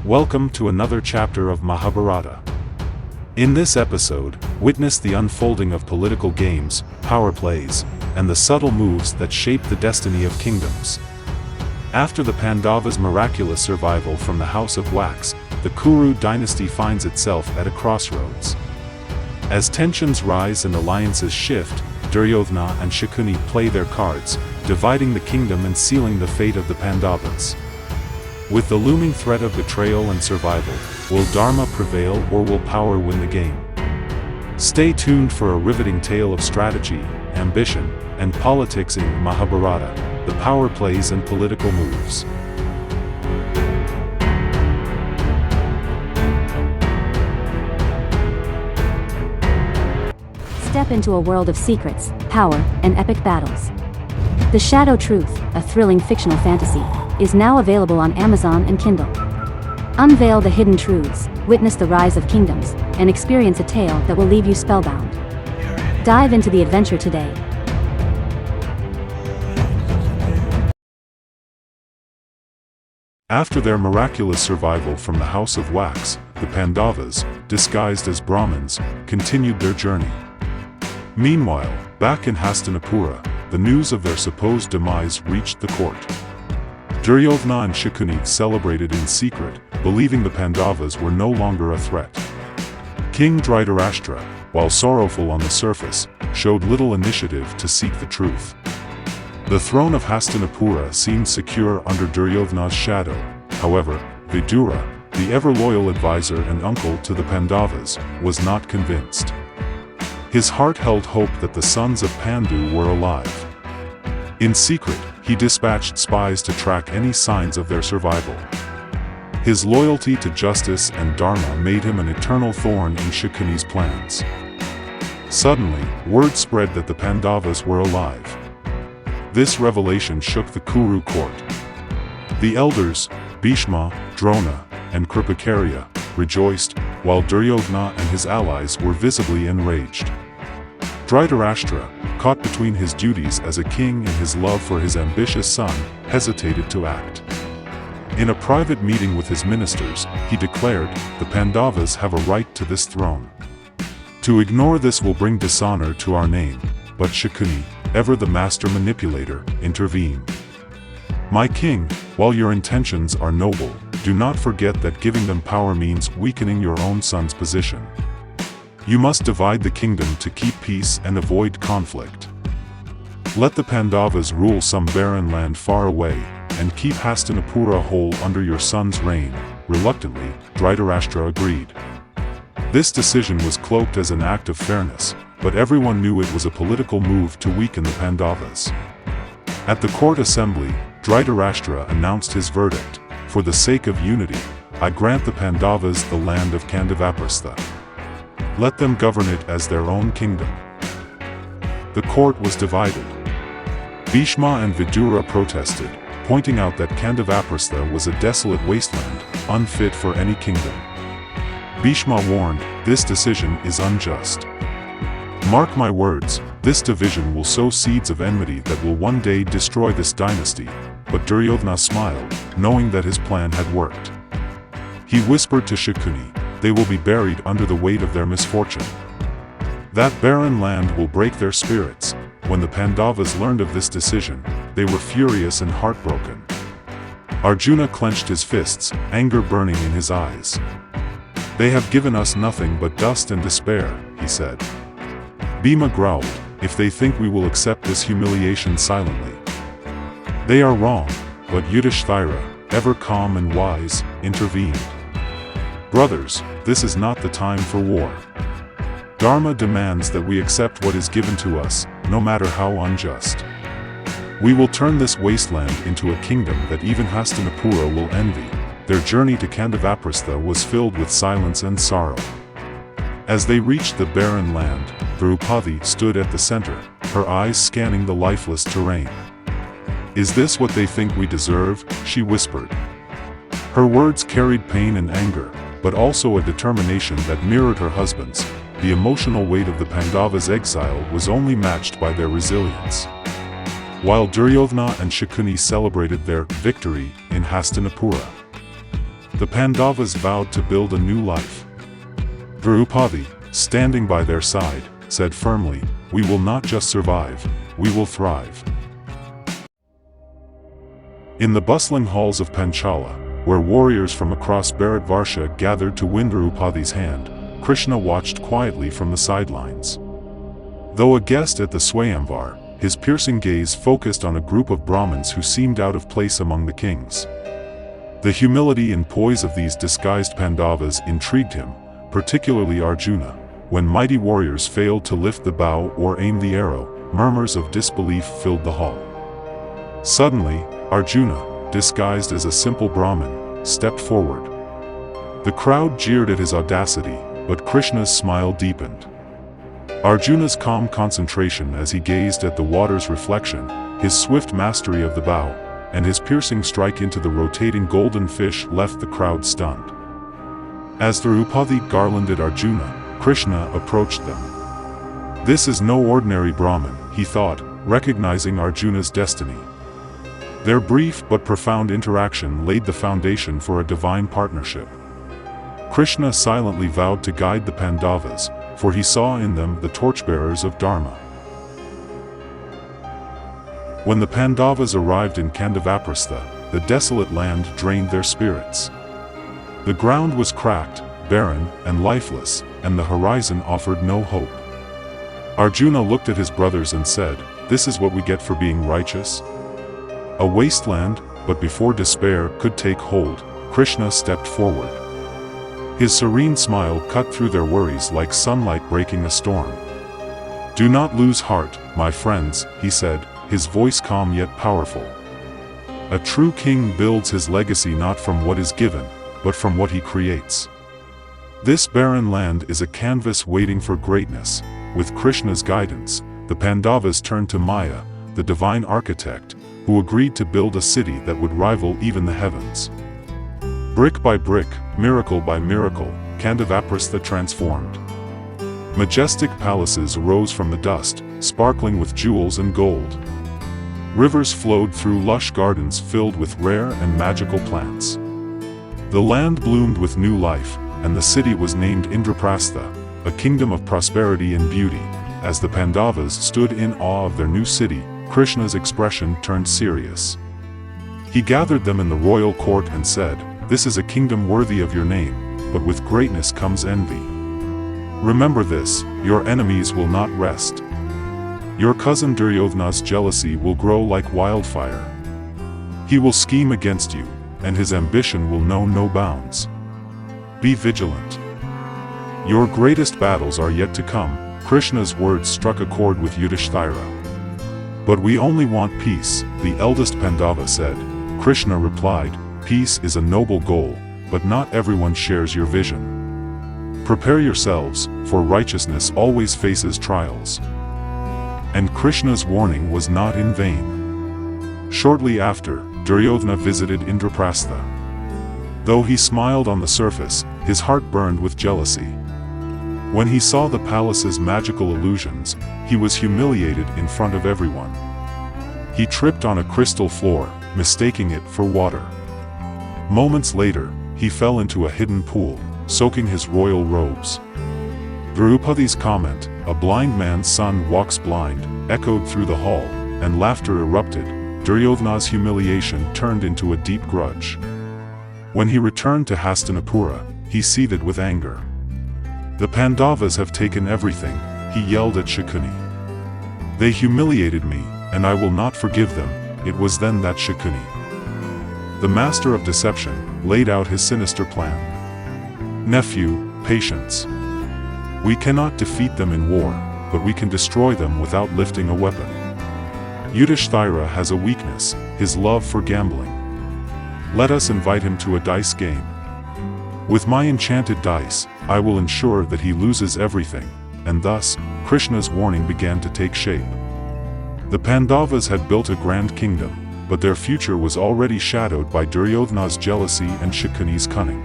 Welcome to another chapter of Mahabharata. In this episode, witness the unfolding of political games, power plays, and the subtle moves that shape the destiny of kingdoms. After the Pandavas' miraculous survival from the House of Wax, the Kuru dynasty finds itself at a crossroads. As tensions rise and alliances shift, Duryodhana and Shakuni play their cards, dividing the kingdom and sealing the fate of the Pandavas. With the looming threat of betrayal and survival, will dharma prevail or will power win the game? Stay tuned for a riveting tale of strategy, ambition, and politics in Mahabharata, the power plays and political moves. Step into a world of secrets, power, and epic battles. The Shadow Truth, a thrilling fictional fantasy, is now available on Amazon and Kindle. Unveil the hidden truths, witness the rise of kingdoms, and experience a tale that will leave you spellbound. Dive into the adventure today. After their miraculous survival from the House of Wax, the Pandavas, disguised as Brahmins, continued their journey. Meanwhile, back in Hastinapura, the news of their supposed demise reached the court. Duryodhana and Shakuni celebrated in secret, believing the Pandavas were no longer a threat. King Dhritarashtra, while sorrowful on the surface, showed little initiative to seek the truth. The throne of Hastinapura seemed secure under Duryodhana's shadow. However, Vidura, the ever-loyal advisor and uncle to the Pandavas, was not convinced. His heart held hope that the sons of Pandu were alive. In secret, he dispatched spies to track any signs of their survival. His loyalty to justice and dharma made him an eternal thorn in Shakuni's plans. Suddenly, word spread that the Pandavas were alive. This revelation shook the Kuru court. The elders, Bhima, Drona, and Kripakarya, rejoiced, while Duryodhana and his allies were visibly enraged. Dhritarashtra, caught between his duties as a king and his love for his ambitious son, hesitated to act. In a private meeting with his ministers, he declared, "The Pandavas have a right to this throne. To ignore this will bring dishonor to our name." But Shakuni, ever the master manipulator, intervened. "My king, while your intentions are noble, do not forget that giving them power means weakening your own son's position. You must divide the kingdom to keep peace and avoid conflict. Let the Pandavas rule some barren land far away, and keep Hastinapura whole under your son's reign." Reluctantly, Dhritarashtra agreed. This decision was cloaked as an act of fairness, but everyone knew it was a political move to weaken the Pandavas. At the court assembly, Dhritarashtra announced his verdict: "For the sake of unity, I grant the Pandavas the land of Indraprastha. Let them govern it as their own kingdom." The court was divided. Bhima and Vidura protested, pointing out that Indraprastha was a desolate wasteland, unfit for any kingdom. Bhima warned, "This decision is unjust. Mark my words, this division will sow seeds of enmity that will one day destroy this dynasty." But Duryodhana smiled, knowing that his plan had worked. He whispered to Shakuni, "They will be buried under the weight of their misfortune. That barren land will break their spirits." When the Pandavas learned of this decision, they were furious and heartbroken. Arjuna clenched his fists, anger burning in his eyes. "They have given us nothing but dust and despair," he said. Bhima growled, "If they think we will accept this humiliation silently, they are wrong." But Yudhishthira, ever calm and wise, intervened. "Brothers, this is not the time for war. Dharma demands that we accept what is given to us, no matter how unjust. We will turn this wasteland into a kingdom that even Hastinapura will envy." Their journey to Indraprastha was filled with silence and sorrow. As they reached the barren land, Draupadi stood at the center, her eyes scanning the lifeless terrain. "Is this what they think we deserve?" she whispered. Her words carried pain and anger, but also a determination that mirrored her husband's. The emotional weight of the Pandavas' exile was only matched by their resilience. While Duryodhana and Shakuni celebrated their victory in Hastinapura, The Pandavas vowed to build a new life. Draupadi, standing by their side, said firmly, "We will not just survive, we will thrive." In the bustling halls of Panchala, where warriors from across Bharatvarsha gathered to win Draupadi's hand, Krishna watched quietly from the sidelines. Though a guest at the swayamvar, his piercing gaze focused on a group of Brahmins who seemed out of place among the kings. The humility and poise of these disguised Pandavas intrigued him, particularly Arjuna. When mighty warriors failed to lift the bow or aim the arrow, murmurs of disbelief filled the hall. Suddenly, Arjuna, disguised as a simple Brahmin, stepped forward. The crowd jeered at his audacity, but Krishna's smile deepened. Arjuna's calm concentration as he gazed at the water's reflection, his swift mastery of the bow, and his piercing strike into the rotating golden fish left the crowd stunned. As Draupadi garlanded Arjuna, Krishna approached them. "This is no ordinary Brahmin," he thought, recognizing Arjuna's destiny. Their brief but profound interaction laid the foundation for a divine partnership. Krishna silently vowed to guide the Pandavas, for he saw in them the torchbearers of dharma. When the Pandavas arrived in Indraprastha, the desolate land drained their spirits. The ground was cracked, barren, and lifeless, and the horizon offered no hope. Arjuna looked at his brothers and said, "This is what we get for being righteous?" A wasteland, but before despair could take hold, Krishna stepped forward. His serene smile cut through their worries like sunlight breaking a storm. "Do not lose heart, my friends," he said, his voice calm yet powerful. "A true king builds his legacy not from what is given, but from what he creates. This barren land is a canvas waiting for greatness." With Krishna's guidance, the Pandavas turned to Maya, the divine architect, who agreed to build a city that would rival even the heavens. Brick by brick, miracle by miracle, Indraprastha transformed. Majestic palaces arose from the dust, sparkling with jewels and gold. Rivers flowed through lush gardens filled with rare and magical plants. The land bloomed with new life, and the city was named Indraprastha, a kingdom of prosperity and beauty. As the Pandavas stood in awe of their new city, Krishna's expression turned serious. He gathered them in the royal court and said, "This is a kingdom worthy of your name, but with greatness comes envy. Remember this, your enemies will not rest. Your cousin Duryodhana's jealousy will grow like wildfire. He will scheme against you, and his ambition will know no bounds. Be vigilant. Your greatest battles are yet to come." Krishna's words struck a chord with Yudhishthira. "But we only want peace," the eldest Pandava said. Krishna replied, "Peace is a noble goal, but not everyone shares your vision. Prepare yourselves, for righteousness always faces trials." And Krishna's warning was not in vain. Shortly after, Duryodhana visited Indraprastha. Though he smiled on the surface, his heart burned with jealousy. When he saw the palace's magical illusions, he was humiliated in front of everyone. He tripped on a crystal floor, mistaking it for water. Moments later, he fell into a hidden pool, soaking his royal robes. Draupadi's comment, "A blind man's son walks blind," echoed through the hall, and laughter erupted. Duryodhana's humiliation turned into a deep grudge. When he returned to Hastinapura, he seethed with anger. "The Pandavas have taken everything," he yelled at Shakuni. "They humiliated me, and I will not forgive them." It was then that Shakuni, the master of deception, laid out his sinister plan. "Nephew, patience. We cannot defeat them in war, but we can destroy them without lifting a weapon. Yudhishthira has a weakness, his love for gambling. Let us invite him to a dice game. With my enchanted dice, I will ensure that he loses everything." And thus, Krishna's warning began to take shape. The Pandavas had built a grand kingdom, but their future was already shadowed by Duryodhana's jealousy and Shakuni's cunning.